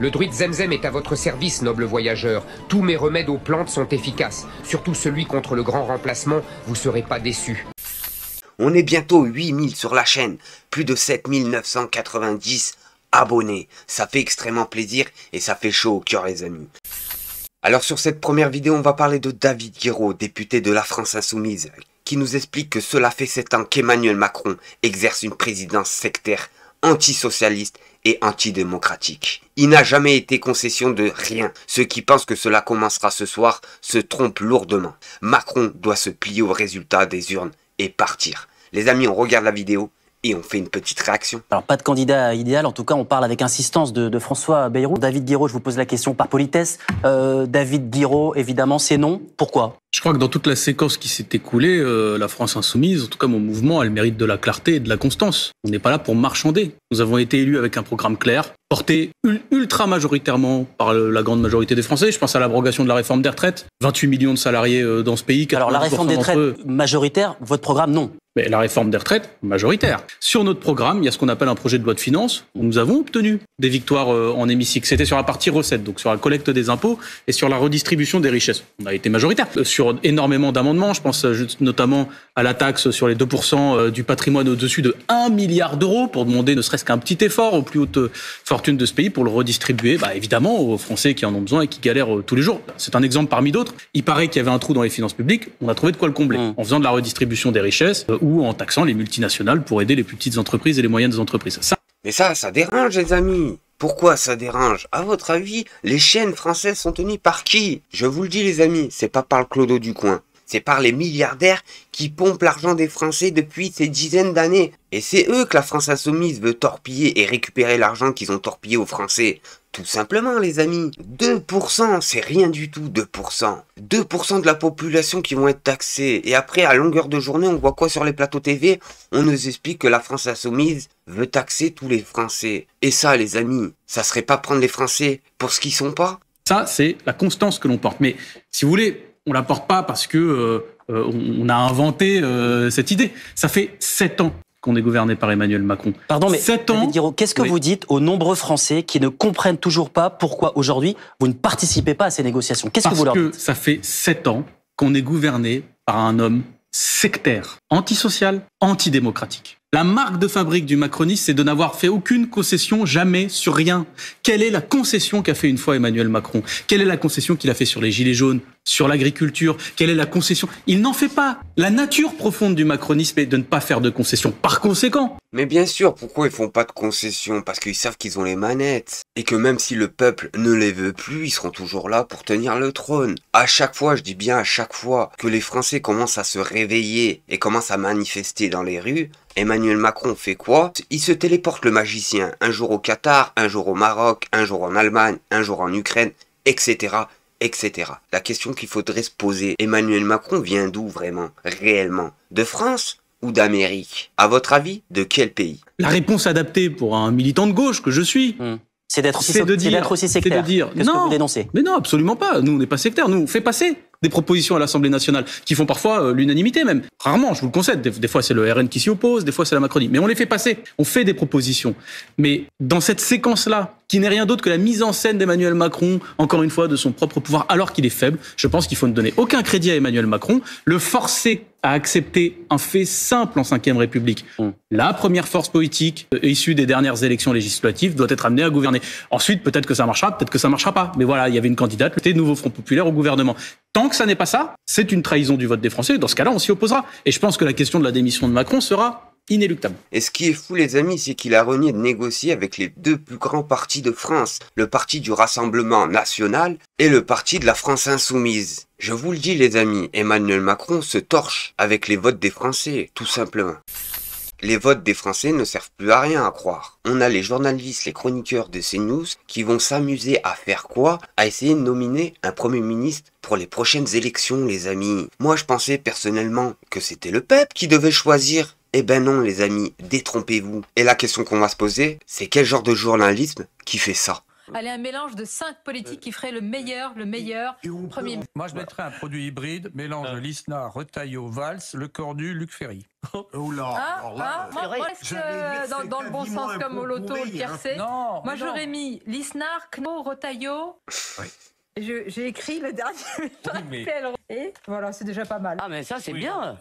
Le druide Zemzem est à votre service, noble voyageur. Tous mes remèdes aux plantes sont efficaces. Surtout celui contre le grand remplacement, vous serez pas déçus. On est bientôt 8000 sur la chaîne, plus de 7990 abonnés. Ça fait extrêmement plaisir et ça fait chaud au cœur les amis. Alors sur cette première vidéo, on va parler de David Guiraud, député de la France Insoumise, qui nous explique que cela fait 7 ans qu'Emmanuel Macron exerce une présidence sectaire, antisocialiste et antidémocratique. Il n'a jamais été concession de rien. Ceux qui pensent que cela commencera ce soir se trompent lourdement. Macron doit se plier aux résultats des urnes et partir. Les amis, on regarde la vidéo et on fait une petite réaction. Alors, pas de candidat idéal, en tout cas, on parle avec insistance de François Bayrou. David Guiraud, je vous pose la question par politesse. David Guiraud, évidemment, c'est non. Pourquoi ? Je crois que dans toute la séquence qui s'est écoulée, la France Insoumise, en tout cas mon mouvement, elle mérite de la clarté et de la constance. On n'est pas là pour marchander. Nous avons été élus avec un programme clair, porté ultra majoritairement par la grande majorité des Français. Je pense à l'abrogation de la réforme des retraites. 28 millions de salariés dans ce pays. Alors la réforme des retraites majoritaire, votre programme, non. Mais la réforme des retraites, majoritaire. Sur notre programme, il y a ce qu'on appelle un projet de loi de finances où nous avons obtenu des victoires en hémicycle. C'était sur la partie recettes, donc sur la collecte des impôts et sur la redistribution des richesses. On a été majoritaire. Sur énormément d'amendements, je pense notamment à la taxe sur les 2% du patrimoine au-dessus de 1 milliard d'euros pour demander ne serait-ce qu'un petit effort aux plus hautes fortunes de ce pays pour le redistribuer, évidemment, aux Français qui en ont besoin et qui galèrent tous les jours. C'est un exemple parmi d'autres. Il paraît qu'il y avait un trou dans les finances publiques. On a trouvé de quoi le combler en faisant de la redistribution des richesses ou en taxant les multinationales pour aider les plus petites entreprises et les moyennes entreprises. Mais ça dérange les amis. Pourquoi ça dérange? À votre avis, les chaînes françaises sont tenues par qui? Je vous le dis les amis, c'est pas par le clodo du coin. C'est par les milliardaires qui pompent l'argent des Français depuis ces dizaines d'années. Et c'est eux que la France Insoumise veut torpiller et récupérer l'argent qu'ils ont torpillé aux Français. Tout simplement les amis. 2%, c'est rien du tout, 2%. 2% de la population qui vont être taxés. Et après, à longueur de journée, on voit quoi sur les plateaux TV? On nous explique que la France Insoumise veut taxer tous les Français. Et ça les amis, ça serait pas prendre les Français pour ce qu'ils sont pas? Ça, c'est la constance que l'on porte. Mais si vous voulez, on la porte pas parce que on a inventé cette idée. Ça fait 7 ans qu'on est gouverné par Emmanuel Macron. Pardon, mais 7 ans. David Guiraud, qu'est-ce que vous dites aux nombreux Français qui ne comprennent toujours pas pourquoi aujourd'hui vous ne participez pas à ces négociations? Qu'est-ce que vous leur dites? Parce que ça fait 7 ans qu'on est gouverné par un homme sectaire, antisocial, antidémocratique. La marque de fabrique du macronisme, c'est de n'avoir fait aucune concession, jamais, sur rien. Quelle est la concession qu'a fait une fois Emmanuel Macron? Quelle est la concession qu'il a fait sur les gilets jaunes, sur l'agriculture? Quelle est la concession? Il n'en fait pas. La nature profonde du macronisme est de ne pas faire de concessions. Par conséquent. Mais bien sûr, pourquoi ils font pas de concessions? Parce qu'ils savent qu'ils ont les manettes. Et que même si le peuple ne les veut plus, ils seront toujours là pour tenir le trône. À chaque fois, je dis bien à chaque fois, que les Français commencent à se réveiller et commencent à manifester dans les rues, Emmanuel Macron fait quoi? Il se téléporte le magicien, un jour au Qatar, un jour au Maroc, un jour en Allemagne, un jour en Ukraine, etc., etc. La question qu'il faudrait se poser, Emmanuel Macron vient d'où vraiment, réellement? De France ou d'Amérique? À votre avis, de quel pays? La réponse adaptée pour un militant de gauche que je suis, c'est d'être aussi sectaire. Qu'est-ce que vous dénoncez? Mais non, absolument pas. Nous, on n'est pas sectaire. Nous, on fait passer des propositions à l'Assemblée nationale qui font parfois l'unanimité même. Rarement, je vous le concède. Des fois, c'est le RN qui s'y oppose, des fois, c'est la Macronie. Mais on les fait passer. On fait des propositions. Mais dans cette séquence-là, qui n'est rien d'autre que la mise en scène d'Emmanuel Macron, encore une fois, de son propre pouvoir, alors qu'il est faible, je pense qu'il faut ne donner aucun crédit à Emmanuel Macron, le forcer à accepter un fait simple en Ve République. La première force politique issue des dernières élections législatives doit être amenée à gouverner. Ensuite, peut-être que ça marchera, peut-être que ça marchera pas. Mais voilà, il y avait une candidate, le Nouveau Front Populaire au gouvernement. Tant que ça n'est pas ça, c'est une trahison du vote des Français. Dans ce cas-là, on s'y opposera. Et je pense que la question de la démission de Macron sera inéluctable. Et ce qui est fou les amis, c'est qu'il a renié de négocier avec les deux plus grands partis de France, le parti du Rassemblement National et le parti de la France Insoumise. Je vous le dis les amis, Emmanuel Macron se torche avec les votes des Français, tout simplement. Les votes des Français ne servent plus à rien à croire. On a les journalistes, les chroniqueurs de CNews qui vont s'amuser à faire quoi? À essayer de nominer un Premier ministre pour les prochaines élections les amis. Moi je pensais personnellement que c'était le peuple qui devait choisir. Eh ben non les amis, détrompez-vous. Et la question qu'on va se poser, c'est quel genre de journalisme qui fait ça? Allez, un mélange de 5 politiques qui ferait le meilleur premier ministre. Moi, je mettrais un produit hybride, mélange Lisnard, Retailleau, Valls, Le Cornu, Luc Ferry. Oh là, Moi, est-ce que dans le bon sens comme au loto, le tiercé, Non, moi j'aurais mis Lisnard, Knot, Retailleau. Oui. J'ai écrit le dernier. Et voilà, c'est déjà pas mal. Ah mais ça c'est bien.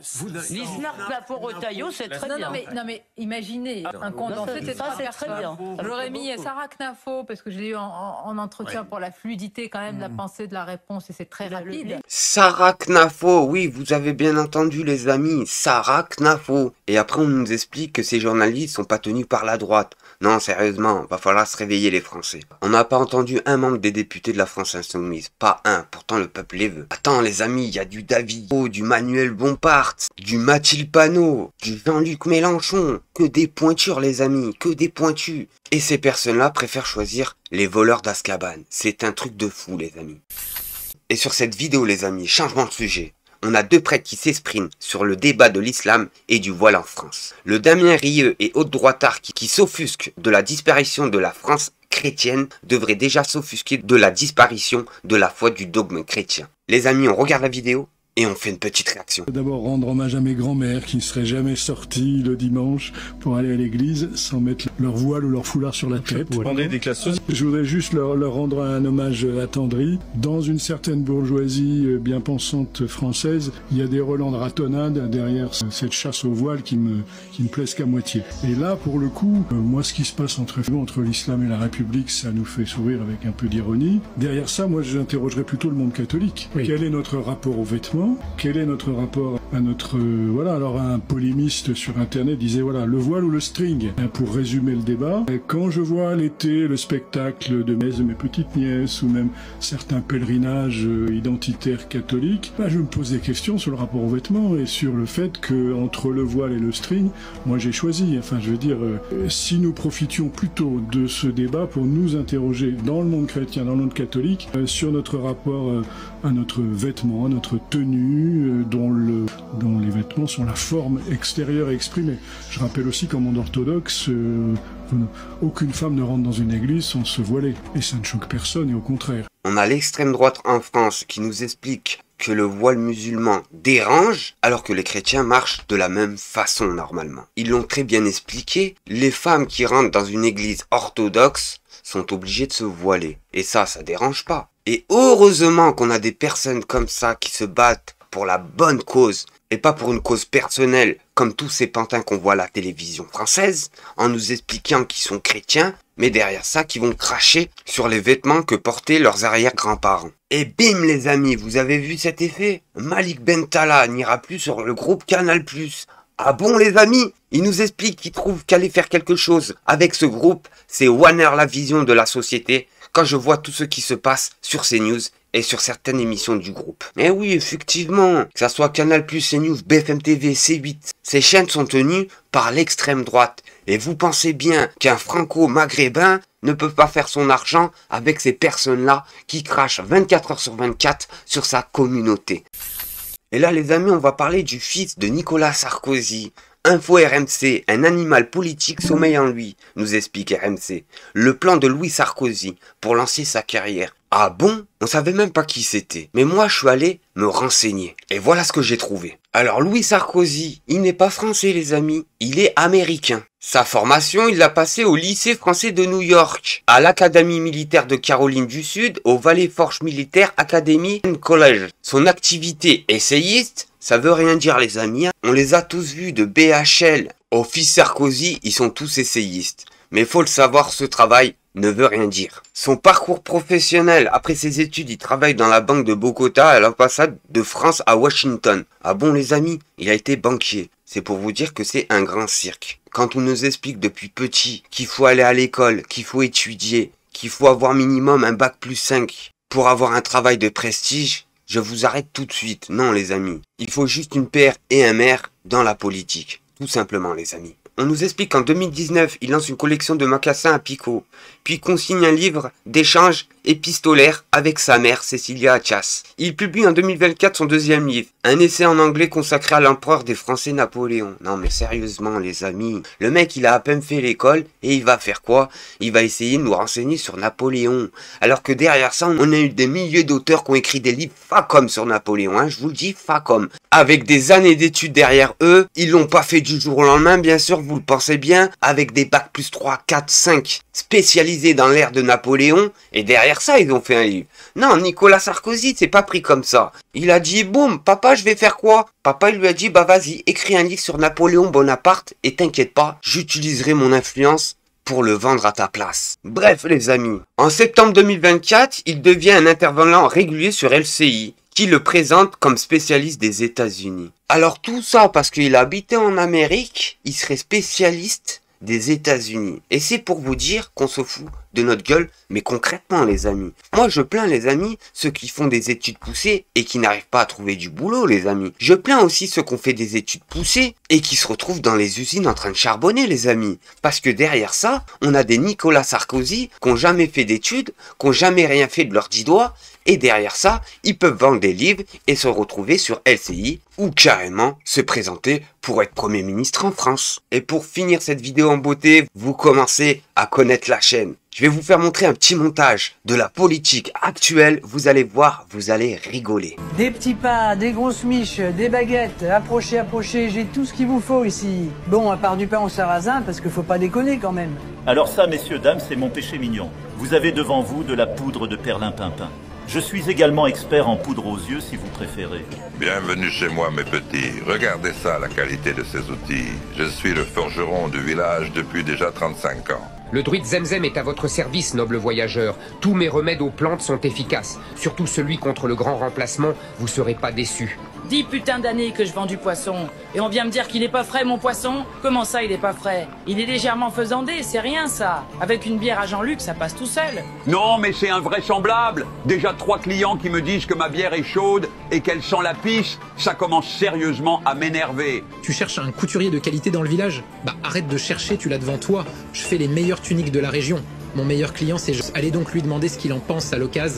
Lisnard, Clapon, Retailleau, c'est très bien. Non mais imaginez un condensé de ça, c'est très bien. J'aurais mis Sarah Knafo parce que je l'ai eu en entretien pour la fluidité quand même de la pensée, de la réponse et c'est très rapide. Sarah Knafo, oui, vous avez bien entendu les amis, Sarah Knafo. Et après on nous explique que ces journalistes sont pas tenus par la droite. Non, sérieusement, va falloir se réveiller les Français. On n'a pas entendu un membre des députés de la France Insoumise, pas un, pourtant le peuple les veut. Attends les amis, il y a du David, du Manuel Bompard, du Mathilde Panot, du Jean-Luc Mélenchon. Que des pointures les amis, que des pointus. Et ces personnes-là préfèrent choisir les voleurs d'Azkaban. C'est un truc de fou les amis. Et sur cette vidéo les amis, changement de sujet. On a deux prêtres qui s'expriment sur le débat de l'islam et du voile en France. Le Damien Rieu et autres droitards qui s'offusquent de la disparition de la France chrétienne devraient déjà s'offusquer de la disparition de la foi du dogme chrétien. Les amis, on regarde la vidéo et on fait une petite réaction. D'abord rendre hommage à mes grands-mères qui ne seraient jamais sorties le dimanche pour aller à l'église sans mettre leur voile ou leur foulard sur la tête. Je voudrais juste leur rendre un hommage attendri. Dans une certaine bourgeoisie bien pensante française, il y a des relents de ratonnade derrière cette chasse au voile qui me plaisent qu'à moitié. Et là, pour le coup, moi ce qui se passe entre l'islam et la République, ça nous fait sourire avec un peu d'ironie. Derrière ça, moi j'interrogerais plutôt le monde catholique. Oui. Quel est notre rapport aux vêtements ? Quel est notre rapport à notre... voilà, alors un polémiste sur Internet disait, voilà, le voile ou le string, pour résumer le débat. Quand je vois l'été le spectacle de mes petites nièces, ou même certains pèlerinages identitaires catholiques, je me pose des questions sur le rapport aux vêtements, et sur le fait que entre le voile et le string, moi j'ai choisi. Enfin, je veux dire, si nous profitions plutôt de ce débat pour nous interroger dans le monde chrétien, dans le monde catholique, sur notre rapport à notre vêtement, à notre tenue, dont les vêtements sont la forme extérieure exprimée. Je rappelle aussi qu'en monde orthodoxe, aucune femme ne rentre dans une église sans se voiler. Et ça ne choque personne, et au contraire. On a l'extrême droite en France qui nous explique que le voile musulman dérange, alors que les chrétiens marchent de la même façon normalement. Ils l'ont très bien expliqué, les femmes qui rentrent dans une église orthodoxe sont obligées de se voiler. Et ça dérange pas. Et heureusement qu'on a des personnes comme ça qui se battent pour la bonne cause et pas pour une cause personnelle comme tous ces pantins qu'on voit à la télévision française en nous expliquant qu'ils sont chrétiens mais derrière ça qui vont cracher sur les vêtements que portaient leurs arrière-grands-parents. Et bim les amis, vous avez vu cet effet? Malik Bentala n'ira plus sur le groupe Canal+. Ah bon les amis? Il nous explique qu'il trouve qu'aller faire quelque chose avec ce groupe, c'est Warner la vision de la société quand je vois tout ce qui se passe sur CNews et sur certaines émissions du groupe. Mais oui, effectivement, que ça soit Canal+, CNews, BFM TV, C8, ces chaînes sont tenues par l'extrême droite. Et vous pensez bien qu'un franco-maghrébin ne peut pas faire son argent avec ces personnes-là qui crachent 24 heures sur 24 sur sa communauté. Et là les amis, on va parler du fils de Nicolas Sarkozy. Info RMC, un animal politique sommeille en lui, nous explique RMC. Le plan de Louis Sarkozy pour lancer sa carrière. Ah bon? On savait même pas qui c'était. Mais moi je suis allé me renseigner. Et voilà ce que j'ai trouvé. Alors Louis Sarkozy, il n'est pas français les amis, il est américain. Sa formation, il l'a passée au lycée français de New York, à l'Académie militaire de Caroline du Sud, au Valley Forge Militaire Academy and College. Son activité essayiste, ça veut rien dire les amis. On les a tous vus de BHL au fils Sarkozy, ils sont tous essayistes. Mais faut le savoir, ce travail ne veut rien dire. Son parcours professionnel, après ses études, il travaille dans la banque de Bogota à l'ambassade de France à Washington. Ah bon les amis, il a été banquier. C'est pour vous dire que c'est un grand cirque. Quand on nous explique depuis petit qu'il faut aller à l'école, qu'il faut étudier, qu'il faut avoir minimum un bac+5 pour avoir un travail de prestige, je vous arrête tout de suite. Non les amis, il faut juste une père et un mère dans la politique. Tout simplement les amis. On nous explique qu'en 2019, il lance une collection de mocassins à picot, puis consigne un livre d'échange épistolaire avec sa mère Cecilia Achas. Il publie en 2024 son deuxième livre, un essai en anglais consacré à l'empereur des Français Napoléon. Non mais sérieusement les amis, le mec il a à peine fait l'école et il va faire quoi? Il va essayer de nous renseigner sur Napoléon. Alors que derrière ça, on a eu des milliers d'auteurs qui ont écrit des livres facom sur Napoléon, hein, je vous le dis, facom. Avec des années d'études derrière eux, ils l'ont pas fait du jour au lendemain, bien sûr, vous le pensez bien, avec des bacs plus 3, 4, 5, spécialisés dans l'ère de Napoléon, et derrière ça, ils ont fait un livre. Non, Nicolas Sarkozy, c'est pas pris comme ça. Il a dit, boum, papa, je vais faire quoi? Papa, il lui a dit, bah vas-y, écris un livre sur Napoléon Bonaparte, et t'inquiète pas, j'utiliserai mon influence pour le vendre à ta place. Bref les amis, en septembre 2024, il devient un intervenant régulier sur LCI, qui le présente comme spécialiste des États-Unis. Alors tout ça parce qu'il habitait en Amérique, il serait spécialiste des États-Unis. Et c'est pour vous dire qu'on se fout de notre gueule, mais concrètement les amis. Moi je plains les amis, ceux qui font des études poussées et qui n'arrivent pas à trouver du boulot les amis. Je plains aussi ceux qui ont fait des études poussées et qui se retrouvent dans les usines en train de charbonner les amis. Parce que derrière ça, on a des Nicolas Sarkozy qui n'ont jamais fait d'études, qui n'ont jamais rien fait de leurs 10 doigts. Et derrière ça, ils peuvent vendre des livres et se retrouver sur LCI ou carrément se présenter pour être Premier ministre en France. Et pour finir cette vidéo en beauté, vous commencez à connaître la chaîne. Je vais vous faire montrer un petit montage de la politique actuelle. Vous allez voir, vous allez rigoler. Des petits pains, des grosses miches, des baguettes, approchez, approchez, j'ai tout ce qu'il vous faut ici. Bon, à part du pain au sarrasin, parce qu'il faut pas déconner quand même. Alors ça, messieurs, dames, c'est mon péché mignon. Vous avez devant vous de la poudre de perlimpinpin. Je suis également expert en poudre aux yeux, si vous préférez. Bienvenue chez moi, mes petits. Regardez ça, la qualité de ces outils. Je suis le forgeron du village depuis déjà 35 ans. Le druide Zemzem est à votre service, noble voyageur. Tous mes remèdes aux plantes sont efficaces. Surtout celui contre le grand remplacement, vous serez pas déçus. 10 putains d'années que je vends du poisson. Et on vient me dire qu'il est pas frais, mon poisson? Comment ça, il est pas frais? Il est légèrement faisandé, c'est rien ça. Avec une bière à Jean-Luc, ça passe tout seul. Non, mais c'est invraisemblable. Déjà 3 clients qui me disent que ma bière est chaude et qu'elle sent la pisse, ça commence sérieusement à m'énerver. Tu cherches un couturier de qualité dans le village? Bah arrête de chercher, tu l'as devant toi. Je fais les meilleures tuniques de la région. Mon meilleur client, c'est... Allez donc lui demander ce qu'il en pense à l'occasion.